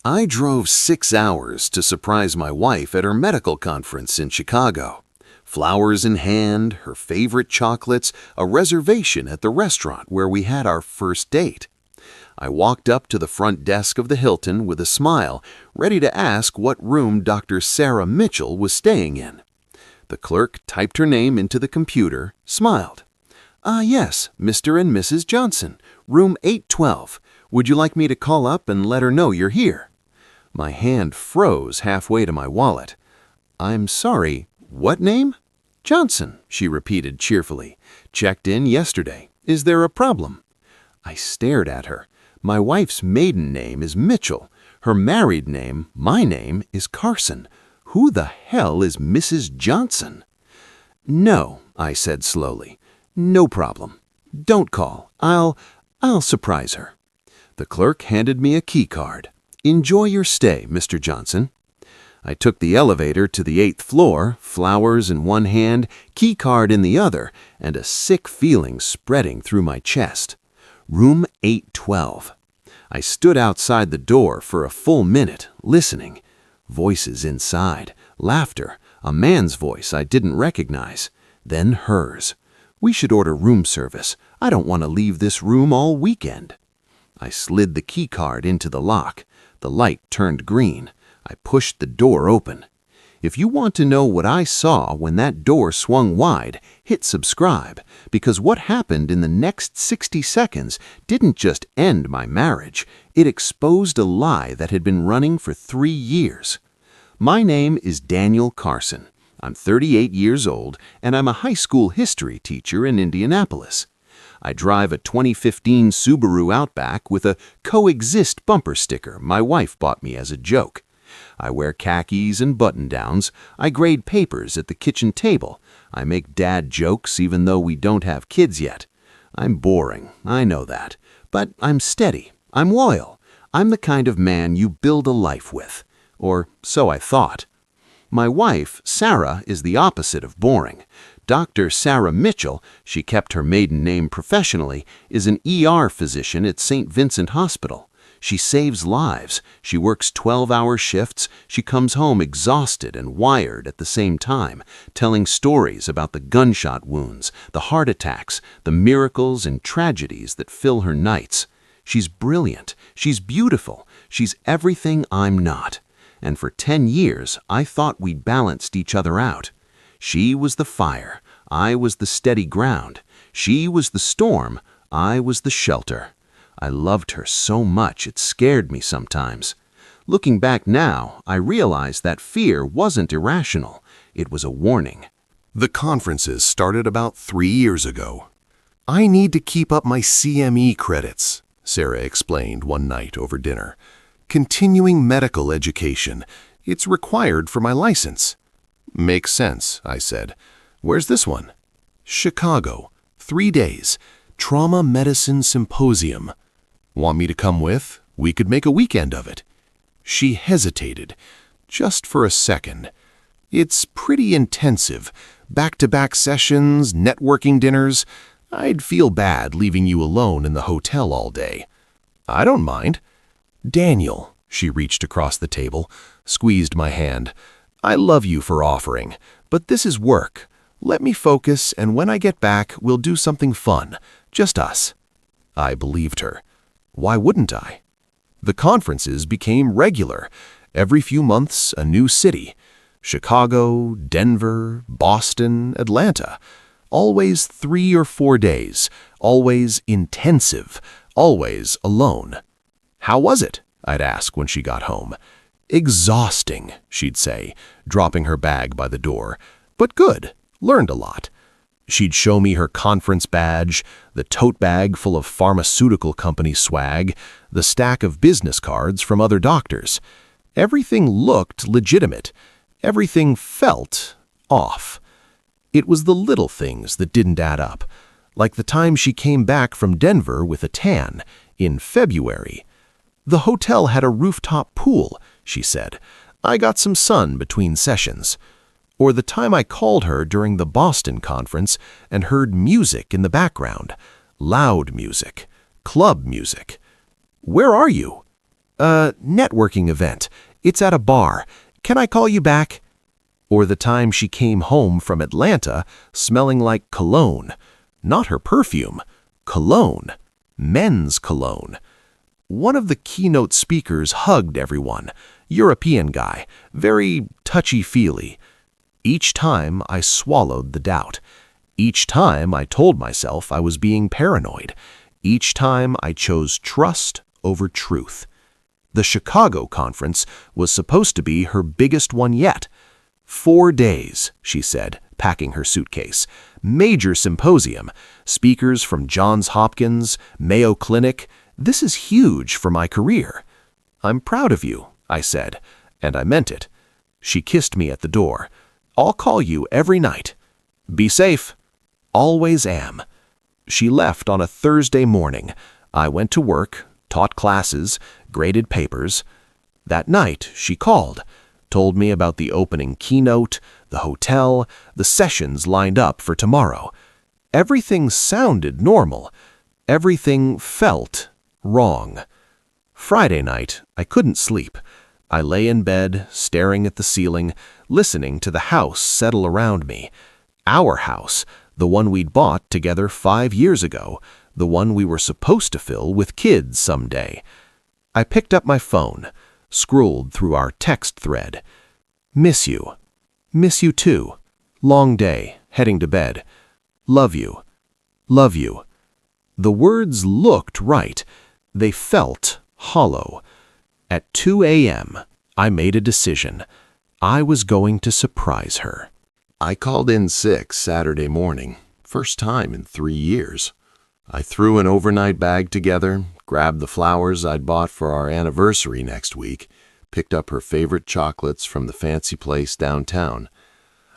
I drove 6 hours to surprise my wife at her medical conference in Chicago. Flowers in hand, her favorite chocolates, a reservation at the restaurant where we had our first date. I walked up to the front desk of the Hilton with a smile, ready to ask what room Dr. Sarah Mitchell was staying in. The clerk typed her name into the computer, smiled. Yes, Mr. and Mrs. Johnson, room 812. Would you like me to call up and let her know you're here?" My hand froze halfway to my wallet. "I'm sorry, what name?" "Johnson," she repeated cheerfully. "Checked in yesterday. Is there a problem?" I stared at her. My wife's maiden name is Mitchell. Her married name, my name, is Carson. Who the hell is Mrs. Johnson? "No," I said slowly. "No problem. Don't call. I'll surprise her." The clerk handed me a key card. "Enjoy your stay, Mr. Johnson." I took the elevator to the 8th floor, flowers in one hand, key card in the other, and a sick feeling spreading through my chest. Room 812. I stood outside the door for a full minute, listening. Voices inside, laughter, a man's voice I didn't recognize, then hers. "We should order room service. I don't want to leave this room all weekend." I slid the key card into the lock. The light turned green. I pushed the door open. If you want to know what I saw when that door swung wide, hit subscribe, because what happened in the next 60 seconds didn't just end my marriage, it exposed a lie that had been running for 3 years. My name is Daniel Carson. I'm 38 years old, and I'm a high school history teacher in Indianapolis. I drive a 2015 Subaru Outback with a Coexist bumper sticker my wife bought me as a joke. I wear khakis and button-downs. I grade papers at the kitchen table. I make dad jokes even though we don't have kids yet. I'm boring, I know that. But I'm steady. I'm loyal. I'm the kind of man you build a life with. Or so I thought. My wife, Sarah, is the opposite of boring. Dr. Sarah Mitchell, she kept her maiden name professionally, is an ER physician at St. Vincent Hospital. She saves lives. She works 12-hour shifts. She comes home exhausted and wired at the same time, telling stories about the gunshot wounds, the heart attacks, the miracles and tragedies that fill her nights. She's brilliant. She's beautiful. She's everything I'm not. And for 10 years, I thought we'd balanced each other out. She was the fire. I was the steady ground. She was the storm. I was the shelter. I loved her so much it scared me sometimes. Looking back now, I realized that fear wasn't irrational. It was a warning. The conferences started about 3 years ago. "I need to keep up my CME credits," Sarah explained one night over dinner. "Continuing medical education. It's required for my license." "Makes sense," I said. "Where's this one?" "Chicago. 3 days. Trauma Medicine Symposium." "Want me to come with? We could make a weekend of it." She hesitated, just for a second. "It's pretty intensive. Back-to-back sessions, networking dinners. I'd feel bad leaving you alone in the hotel all day." "I don't mind." "Daniel," she reached across the table, squeezed my hand. "I love you for offering, but this is work. Let me focus, and when I get back, we'll do something fun. Just us." I believed her. Why wouldn't I? The conferences became regular. Every few months, a new city. Chicago, Denver, Boston, Atlanta. Always 3 or 4 days. Always intensive. Always alone. "How was it?" I'd ask when she got home. "Exhausting," she'd say, dropping her bag by the door. "But good. Learned a lot." She'd show me her conference badge, the tote bag full of pharmaceutical company swag, the stack of business cards from other doctors. Everything looked legitimate. Everything felt off. It was the little things that didn't add up, like the time she came back from Denver with a tan in February. "The hotel had a rooftop pool," she said. "I got some sun between sessions." Or the time I called her during the Boston conference and heard music in the background. Loud music. Club music. "Where are you?" Networking event. It's at a bar. Can I call you back? Or the time she came home from Atlanta smelling like cologne. Not her perfume. Cologne. Men's cologne. One of the keynote speakers hugged everyone. European guy. Very touchy-feely. Each time I swallowed the doubt. Each time I told myself I was being paranoid. Each time I chose trust over truth. The Chicago conference was supposed to be her biggest one yet. 4 days, she said, packing her suitcase. Major symposium. Speakers from Johns Hopkins, Mayo Clinic. This is huge for my career. I'm proud of you, I said, and I meant it. She kissed me at the door. I'll call you every night. Be safe. Always am. She left on a Thursday morning. I went to work, taught classes, graded papers. That night, she called, told me about the opening keynote, the hotel, the sessions lined up for tomorrow. Everything sounded normal. Everything felt wrong. Friday night, I couldn't sleep. I lay in bed, staring at the ceiling, listening to the house settle around me. Our house, the one we'd bought together 5 years ago, the one we were supposed to fill with kids someday. I picked up my phone, scrolled through our text thread. Miss you. Miss you too. Long day, heading to bed. Love you. Love you. The words looked right. They felt hollow. At 2 a.m., I made a decision. I was going to surprise her. I called in sick Saturday morning, first time in 3 years. I threw an overnight bag together, grabbed the flowers I'd bought for our anniversary next week, picked up her favorite chocolates from the fancy place downtown.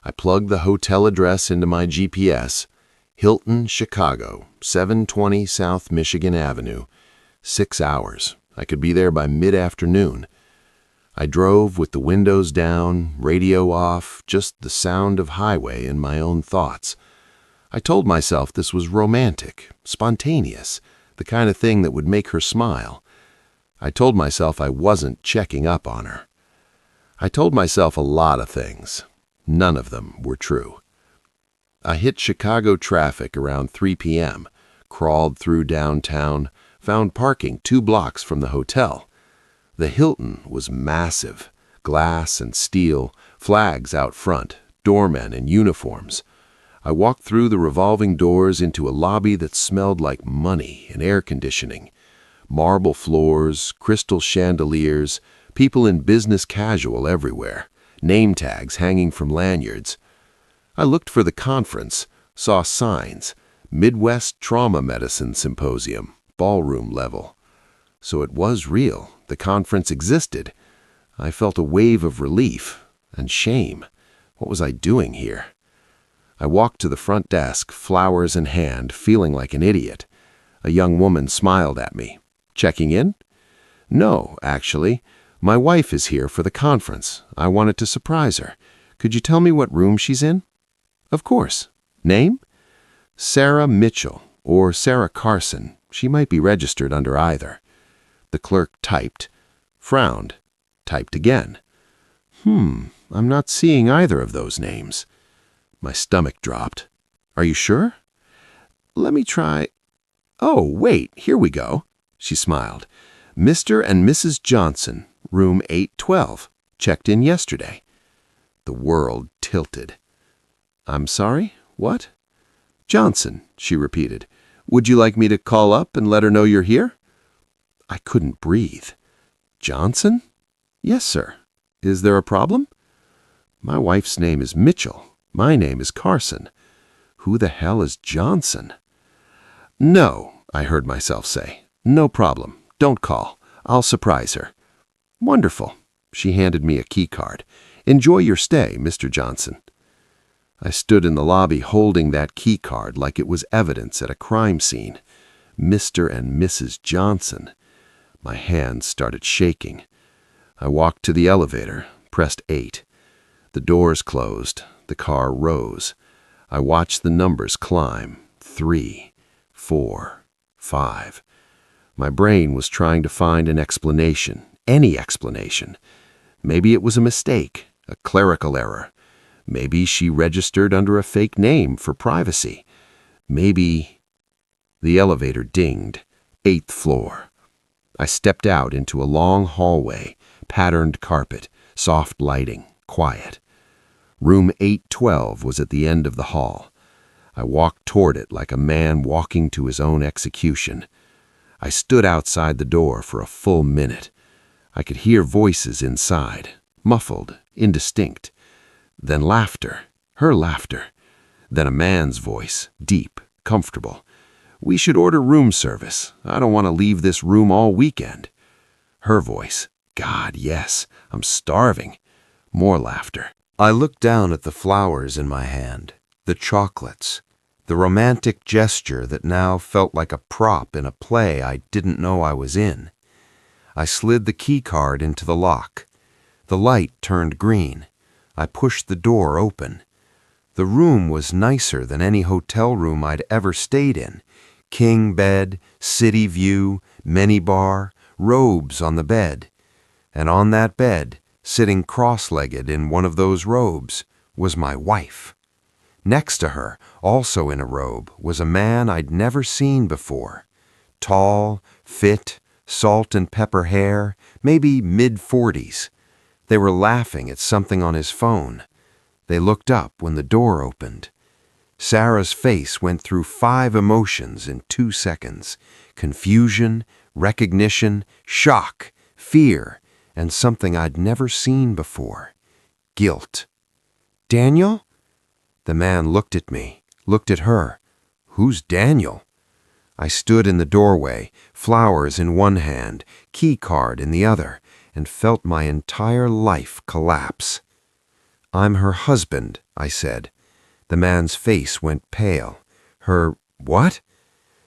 I plugged the hotel address into my GPS, Hilton, Chicago, 720 South Michigan Avenue. 6 hours. I could be there by mid-afternoon. I drove with the windows down, radio off, just the sound of highway and my own thoughts. I told myself this was romantic, spontaneous, the kind of thing that would make her smile. I told myself I wasn't checking up on her. I told myself a lot of things. None of them were true. I hit Chicago traffic around 3 p.m., crawled through downtown, found parking 2 blocks from the hotel. The Hilton was massive, glass and steel, flags out front, doormen in uniforms. I walked through the revolving doors into a lobby that smelled like money and air conditioning. Marble floors, crystal chandeliers, people in business casual everywhere, name tags hanging from lanyards. I looked for the conference, saw signs, Midwest Trauma Medicine Symposium, ballroom level. So it was real. The conference existed. I felt a wave of relief and shame. What was I doing here? I walked to the front desk, flowers in hand, feeling like an idiot. A young woman smiled at me. Checking in? No, actually. My wife is here for the conference. I wanted to surprise her. Could you tell me what room she's in? Of course. Name? Sarah Mitchell, or Sarah Carson. She might be registered under either. The clerk typed, frowned, typed again. I'm not seeing either of those names. My stomach dropped. Are you sure? Let me try. Oh, wait, here we go. She smiled. Mr. and Mrs. Johnson, room 812, checked in yesterday. The world tilted. I'm sorry? What? Johnson, she repeated. Would you like me to call up and let her know you're here? I couldn't breathe. Johnson? Yes, sir. Is there a problem? My wife's name is Mitchell. My name is Carson. Who the hell is Johnson? No, I heard myself say. No problem. Don't call. I'll surprise her. Wonderful. She handed me a key card. Enjoy your stay, Mr. Johnson. I stood in the lobby holding that key card like it was evidence at a crime scene. Mr. and Mrs. Johnson. My hands started shaking. I walked to the elevator, pressed 8. The doors closed. The car rose. I watched the numbers climb. 3, 4, 5. My brain was trying to find an explanation, any explanation. Maybe it was a mistake, a clerical error. Maybe she registered under a fake name for privacy. Maybe... The elevator dinged. 8th floor. I stepped out into a long hallway, patterned carpet, soft lighting, quiet. Room 812 was at the end of the hall. I walked toward it like a man walking to his own execution. I stood outside the door for a full minute. I could hear voices inside, muffled, indistinct. Then laughter, her laughter. Then a man's voice, deep, comfortable. "We should order room service. I don't want to leave this room all weekend." Her voice, "God, yes, I'm starving." More laughter. I looked down at the flowers in my hand, the chocolates, the romantic gesture that now felt like a prop in a play I didn't know I was in. I slid the key card into the lock. The light turned green. I pushed the door open. The room was nicer than any hotel room I'd ever stayed in. King bed, city view, minibar, robes on the bed. And on that bed, sitting cross-legged in one of those robes, was my wife. Next to her, also in a robe, was a man I'd never seen before. Tall, fit, salt and pepper hair, maybe mid-40s. They were laughing at something on his phone. They looked up when the door opened. Sarah's face went through 5 emotions in 2 seconds. Confusion, recognition, shock, fear, and something I'd never seen before. Guilt. "Daniel?" The man looked at me, looked at her. "Who's Daniel?" I stood in the doorway, flowers in one hand, key card in the other, and felt my entire life collapse. "I'm her husband," I said. The man's face went pale. "Her what?"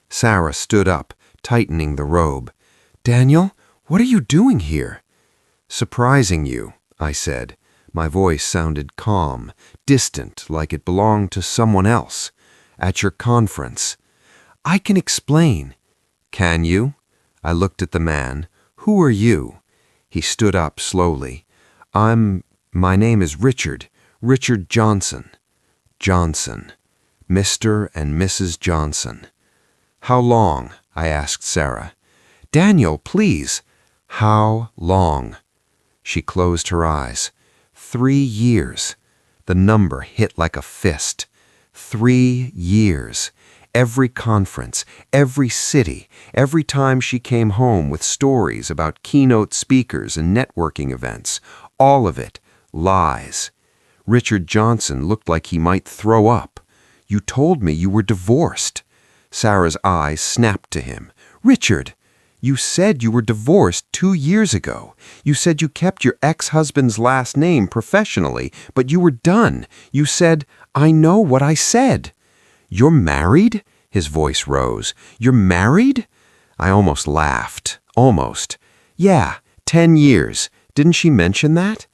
Sarah stood up, tightening the robe. "Daniel, what are you doing here?" "Surprising you," I said. My voice sounded calm, distant, like it belonged to someone else. "At your conference." "I can explain." "Can you?" I looked at the man. "Who are you?" He stood up slowly. My name is Richard Johnson." Johnson. Mr. and Mrs. Johnson. "How long?" I asked Sarah. "Daniel, please." "How long?" She closed her eyes. 3 years. The number hit like a fist. 3 years. Every conference, every city, every time she came home with stories about keynote speakers and networking events. All of it. Lies. Richard Johnson looked like he might throw up. "You told me you were divorced." Sarah's eyes snapped to him. "Richard, you said you were divorced 2 years ago. You said you kept your ex-husband's last name professionally, but you were done. You said, 'I know what I said.'" "You're married?" His voice rose. "You're married?" I almost laughed. Almost. "Yeah, 10 years. Didn't she mention that?"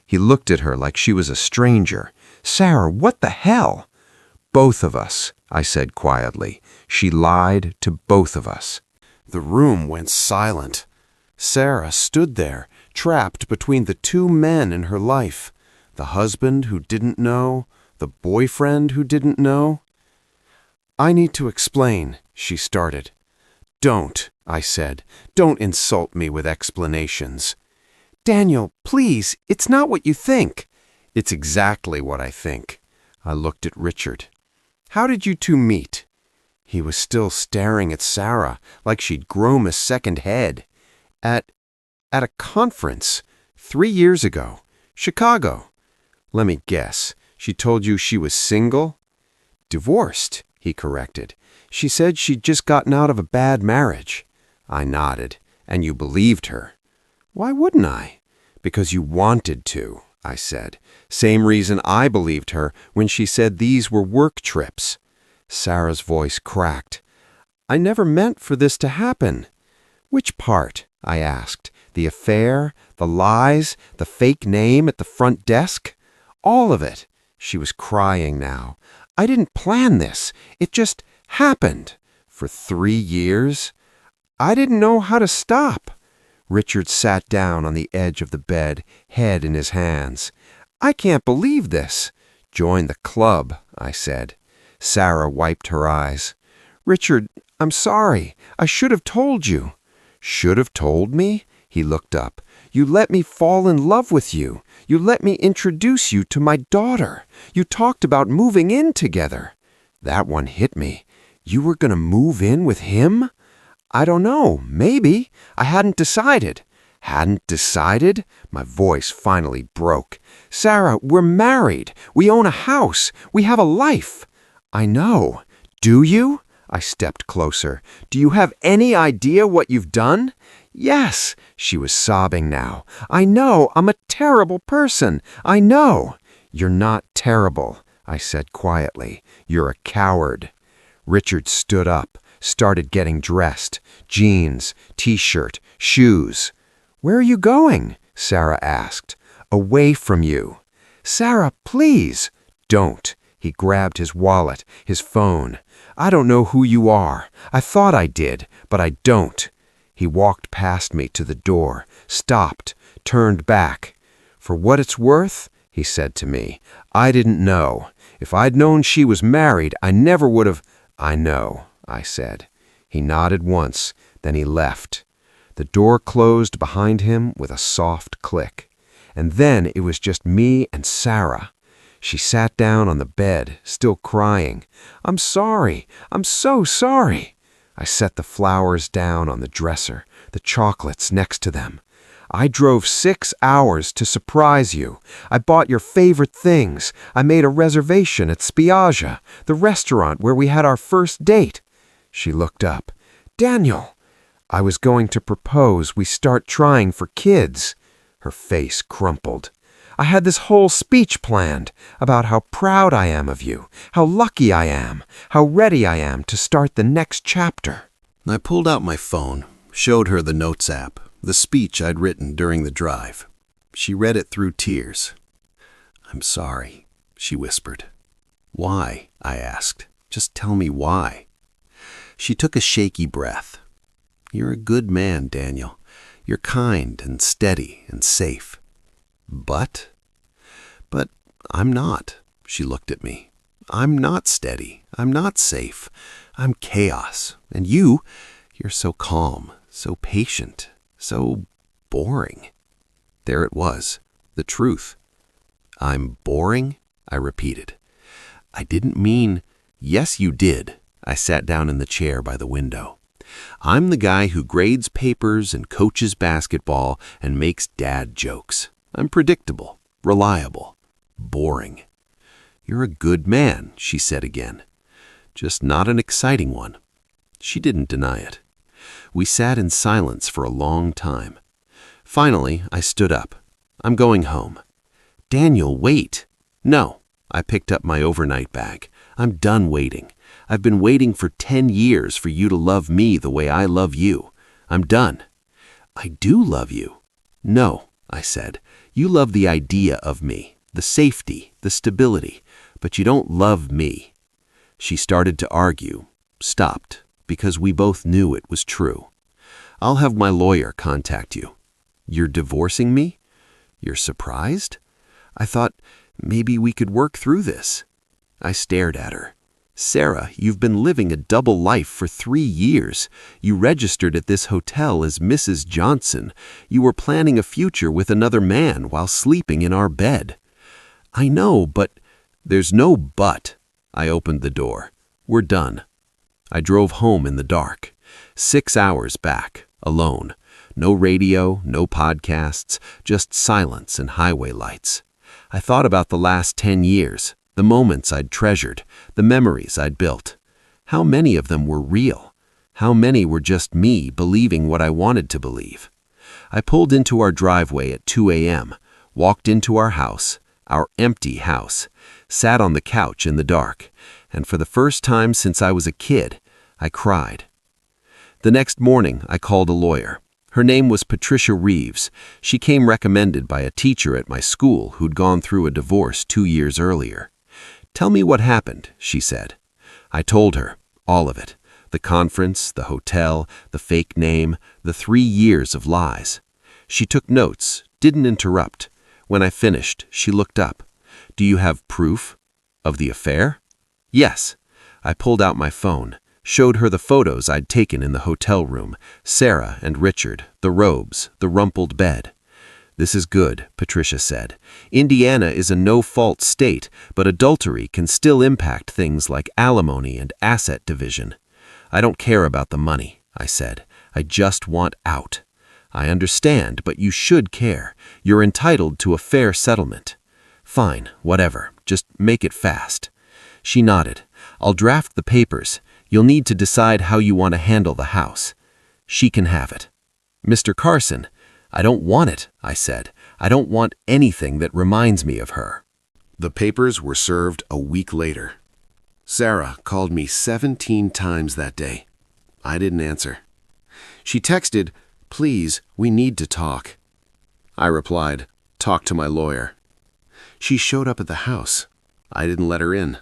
He looked at her like she was a stranger. "Sarah, what the hell?" "Both of us," I said quietly. "She lied to both of us." The room went silent. Sarah stood there, trapped between the 2 men in her life. The husband who didn't know, the boyfriend who didn't know. "I need to explain," she started. "Don't," I said. "Don't insult me with explanations." "Daniel, please, it's not what you think." "It's exactly what I think." I looked at Richard. "How did you two meet?" He was still staring at Sarah like she'd grown a second head. At a conference 3 years ago. Chicago." "Let me guess. She told you she was single?" "Divorced," he corrected. "She said she'd just gotten out of a bad marriage." I nodded. "And you believed her?" "Why wouldn't I?" "Because you wanted to," I said. "Same reason I believed her when she said these were work trips." Sarah's voice cracked. "I never meant for this to happen." "Which part?" I asked. "The affair, the lies, the fake name at the front desk?" "All of it." She was crying now. "I didn't plan this. It just happened." "For 3 years?" I didn't know how to stop. Richard sat down on the edge of the bed, head in his hands. I can't believe this. Join the club, I said. Sarah wiped her eyes. Richard, I'm sorry. I should have told you. Should have told me? He looked up. You let me fall in love with you. You let me introduce you to my daughter. You talked about moving in together. That one hit me. You were going to move in with him? I don't know. Maybe. I hadn't decided. Hadn't decided? My voice finally broke. Sarah, we're married. We own a house. We have a life. I know. Do you? I stepped closer. Do you have any idea what you've done? Yes, she was sobbing now. I know. I'm a terrible person. I know. You're not terrible, I said quietly. You're a coward. Richard stood up, started getting dressed. Jeans, t-shirt, shoes. Where are you going? Sarah asked. Away from you. Sarah, please. Don't. He grabbed his wallet, his phone. I don't know who you are. I thought I did, but I don't. He walked past me to the door, stopped, turned back. For what it's worth, he said to me, I didn't know. If I'd known she was married, I never would have. I know, I said. He nodded once, then he left. The door closed behind him with a soft click. And then it was just me and Sarah. She sat down on the bed, still crying. I'm sorry. I'm so sorry. I set the flowers down on the dresser, the chocolates next to them. I drove 6 hours to surprise you. I bought your favorite things. I made a reservation at Spiaggia, the restaurant where we had our first date. She looked up. Daniel, I was going to propose we start trying for kids. Her face crumpled. I had this whole speech planned about how proud I am of you, how lucky I am, how ready I am to start the next chapter. I pulled out my phone, showed her the notes app, the speech I'd written during the drive. She read it through tears. I'm sorry, she whispered. Why? I asked. Just tell me why. She took a shaky breath. You're a good man, Daniel. You're kind and steady and safe. But I'm not, she looked at me. I'm not steady. I'm not safe. I'm chaos. And you're so calm, so patient, so boring. There it was, the truth. I'm boring, I repeated. I didn't mean, yes, you did. I sat down in the chair by the window. I'm the guy who grades papers and coaches basketball and makes dad jokes. I'm predictable, reliable, boring. You're a good man, she said again. Just not an exciting one. She didn't deny it. We sat in silence for a long time. Finally, I stood up. I'm going home. Daniel, wait. No, I picked up my overnight bag. I'm done waiting. I've been waiting for 10 years for you to love me the way I love you. I'm done. I do love you. No, I said. You love the idea of me, the safety, the stability, but you don't love me. She started to argue, stopped, because we both knew it was true. I'll have my lawyer contact you. You're divorcing me? You're surprised? I thought maybe we could work through this. I stared at her. Sarah, you've been living a double life for 3 years. You registered at this hotel as Mrs. Johnson. You were planning a future with another man while sleeping in our bed. I know, but there's no but. I opened the door. We're done. I drove home in the dark. 6 hours back, alone. No radio, no podcasts, just silence and highway lights. I thought about the last 10 years. The moments I'd treasured, the memories I'd built. How many of them were real? How many were just me believing what I wanted to believe? I pulled into our driveway at 2 a.m., walked into our house, our empty house, sat on the couch in the dark, and for the first time since I was a kid, I cried. The next morning, I called a lawyer. Her name was Patricia Reeves. She came recommended by a teacher at my school who'd gone through a divorce 2 years earlier. Tell me what happened, she said. I told her, all of it. The conference, the hotel, the fake name, the 3 years of lies. She took notes, didn't interrupt. When I finished, she looked up. "Do you have proof of the affair?" "Yes." I pulled out my phone, showed her the photos I'd taken in the hotel room, Sarah and Richard, the robes, the rumpled bed. "This is good," Patricia said. "Indiana is a no-fault state, but adultery can still impact things like alimony and asset division." "I don't care about the money," I said. "I just want out." "I understand, but you should care. You're entitled to a fair settlement." "Fine, whatever. Just make it fast." She nodded. "I'll draft the papers. You'll need to decide how you want to handle the house." "She can have it." "Mr. Carson." "I don't want it," I said. "I don't want anything that reminds me of her." The papers were served a week later. Sarah called me 17 times that day. I didn't answer. She texted, "Please, we need to talk." I replied, "Talk to my lawyer." She showed up at the house. I didn't let her in.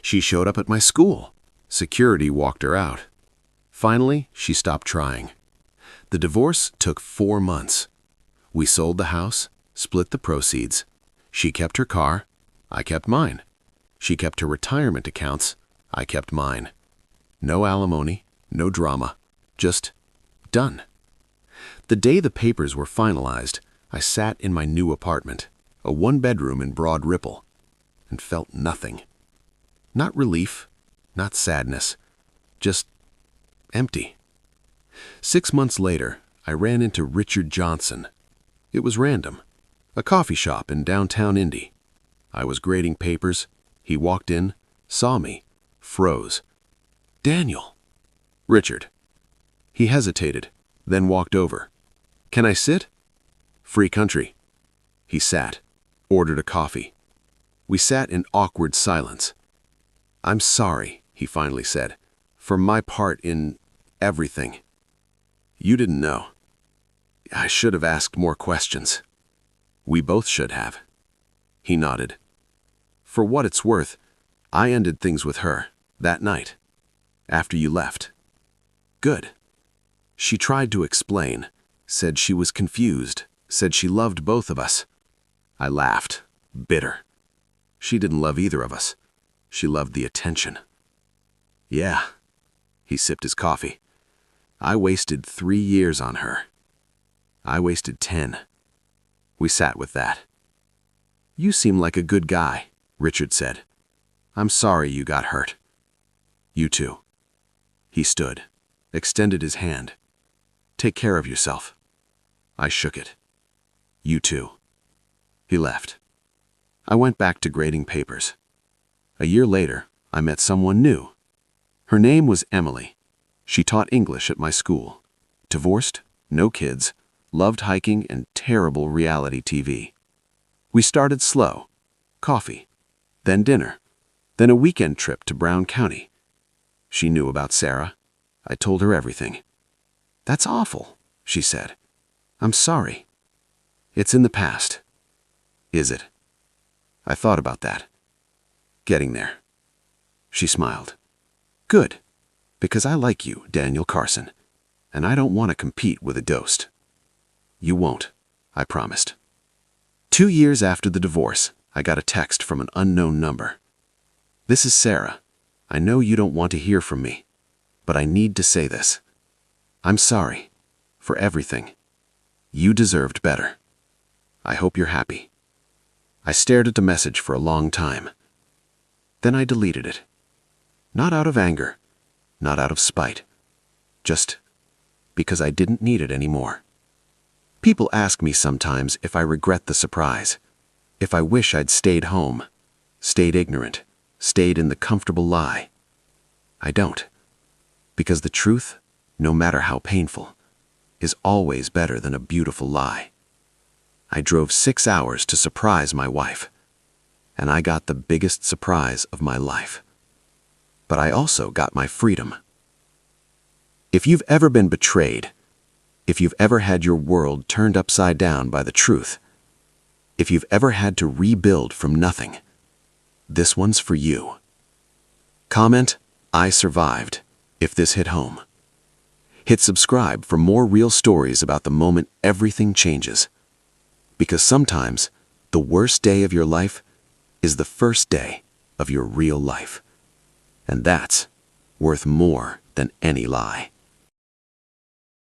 She showed up at my school. Security walked her out. Finally, she stopped trying. The divorce took 4 months. We sold the house, split the proceeds. She kept her car. I kept mine. She kept her retirement accounts. I kept mine. No alimony, no drama. Just done. The day the papers were finalized, I sat in my new apartment, a 1-bedroom in Broad Ripple, and felt nothing. Not relief, not sadness, just empty. 6 months later, I ran into Richard Johnson. It was random. A coffee shop in downtown Indy. I was grading papers. He walked in, saw me, froze. "Daniel." "Richard." He hesitated, then walked over. "Can I sit?" "Free country." He sat, ordered a coffee. We sat in awkward silence. "I'm sorry," he finally said, "for my part in everything. You didn't know. I should have asked more questions. We both should have." He nodded. "For what it's worth, I ended things with her that night, after you left." "Good." She tried to explain, said she was confused, said she loved both of us. I laughed, bitter. She didn't love either of us. She loved the attention. "Yeah." He sipped his coffee. "I wasted 3 years on her. I wasted 10. We sat with that. "You seem like a good guy," Richard said. "I'm sorry you got hurt." "You too." He stood, extended his hand. "Take care of yourself." I shook it. "You too." He left. I went back to grading papers. A year later, I met someone new. Her name was Emily. She taught English at my school. Divorced, no kids, loved hiking and terrible reality TV. We started slow. Coffee, then dinner, then a weekend trip to Brown County. She knew about Sarah. I told her everything. "That's awful," she said. "I'm sorry." "It's in the past." "Is it?" I thought about that. Getting there. She smiled. "Good, because I like you, Daniel Carson, and I don't want to compete with a dosed." "You won't," I promised. 2 years after the divorce, I got a text from an unknown number. "This is Sarah. I know you don't want to hear from me, but I need to say this. I'm sorry for everything. You deserved better. I hope you're happy." I stared at the message for a long time. Then I deleted it. Not out of anger, not out of spite, just because I didn't need it anymore. People ask me sometimes if I regret the surprise, if I wish I'd stayed home, stayed ignorant, stayed in the comfortable lie. I don't, because the truth, no matter how painful, is always better than a beautiful lie. I drove 6 hours to surprise my wife, and I got the biggest surprise of my life. But I also got my freedom. If you've ever been betrayed, if you've ever had your world turned upside down by the truth, if you've ever had to rebuild from nothing, this one's for you. Comment, "I survived," if this hit home. Hit subscribe for more real stories about the moment everything changes. Because sometimes the worst day of your life is the first day of your real life. And that's worth more than any lie.